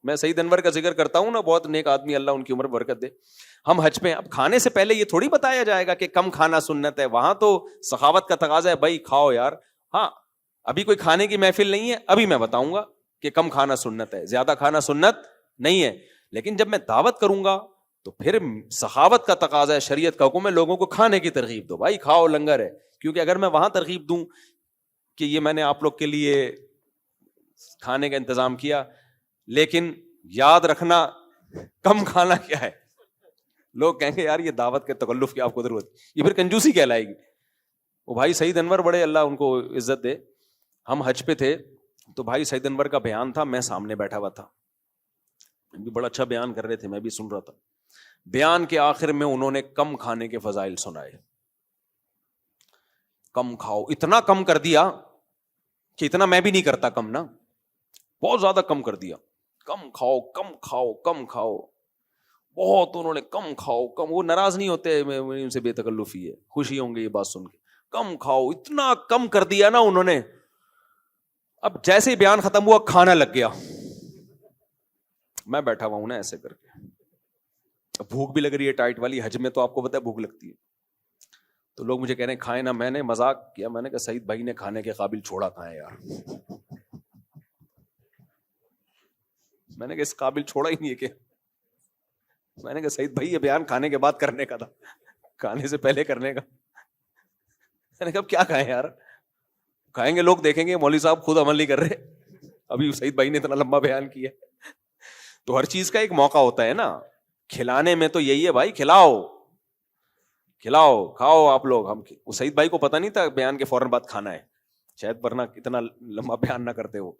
میں سعید انور کا ذکر کرتا ہوں نا, بہت نیک آدمی, اللہ ان کی عمر برکت دے. ہم حج پہ, اب کھانے سے پہلے یہ تھوڑی بتایا جائے گا کہ کم کھانا سنت ہے, وہاں تو سخاوت کا تقاضا ہے, بھائی کھاؤ یار. ہاں ابھی کوئی کھانے کی محفل نہیں ہے, ابھی میں بتاؤں گا کہ کم کھانا سنت ہے, زیادہ کھانا سنت نہیں ہے. لیکن جب میں دعوت کروں گا تو پھر سخاوت کا تقاضا ہے, شریعت کا حکم ہے, لوگوں کو کھانے کی ترغیب دو, بھائی کھاؤ لنگر ہے. کیونکہ اگر میں وہاں ترغیب دوں کہ یہ میں نے آپ لوگ کے لیے کھانے کا انتظام کیا, لیکن یاد رکھنا کم کھانا کیا ہے, لوگ کہیں گے یار یہ دعوت کے تکلف کی آپ کو ضرورت, یہ پھر کنجوسی کہلائے گی. وہ بھائی سعید انور بڑے, اللہ ان کو عزت دے, ہم حج پہ تھے تو بھائی سعید انور کا بیان تھا, میں سامنے بیٹھا ہوا تھا, بھی بڑا اچھا بیان کر رہے تھے, میں بھی سن رہا تھا. بیان کے آخر میں انہوں نے کم کھانے کے فضائل سنائے. کم کھاؤ, اتنا کم کر دیا کہ اتنا میں بھی نہیں کرتا کم نا, بہت زیادہ کم کر دیا. کم کھاؤ کم کھاؤ کم کھاؤ, بہت انہوں نے کم کھاؤ کم. وہ ناراض نہیں ہوتے, میں ان سے بے تکلفی ہے, خوشی ہوں گے یہ بات سن کے. کم کھاؤ, اتنا کم کر دیا نا انہوں نے. اب جیسے ہی بیان ختم ہوا کھانا لگ گیا, میں بیٹھا ہوا ہوں نا ایسے کر کے, بھوک بھی لگ رہی ہے ٹائٹ والی, حج میں تو آپ کو پتا ہے بھوک لگتی ہے. تو لوگ مجھے کہہ رہے ہیں کھائیں نا, میں نے مذاق کیا, میں نے کہا سعید بھائی نے کھانے کے قابل چھوڑا کھائیں یار, میں نے کہا اس قابل چھوڑا ہی نہیں ہے کہ, میں نے کہا سعید بھائی یہ بیان کھانے کے بعد کرنے کا تھا, کھانے سے پہلے کرنے کا. میں نے کہا کیا کھائیں یار, کھائیں گے لوگ دیکھیں گے مولوی صاحب خود عمل نہیں کر رہے, ابھی سعید بھائی نے اتنا لمبا بیان کیا. تو ہر چیز کا ایک موقع ہوتا ہے نا, کھلانے میں تو یہی ہے بھائی, کھلاؤ کھلاؤ کھاؤ آپ لوگ. ہم سعید بھائی کو پتہ نہیں تھا بیان کے فوراً بعد کھانا ہے, شاید ورنہ اتنا لمبا بیان نہ کرتے وہ.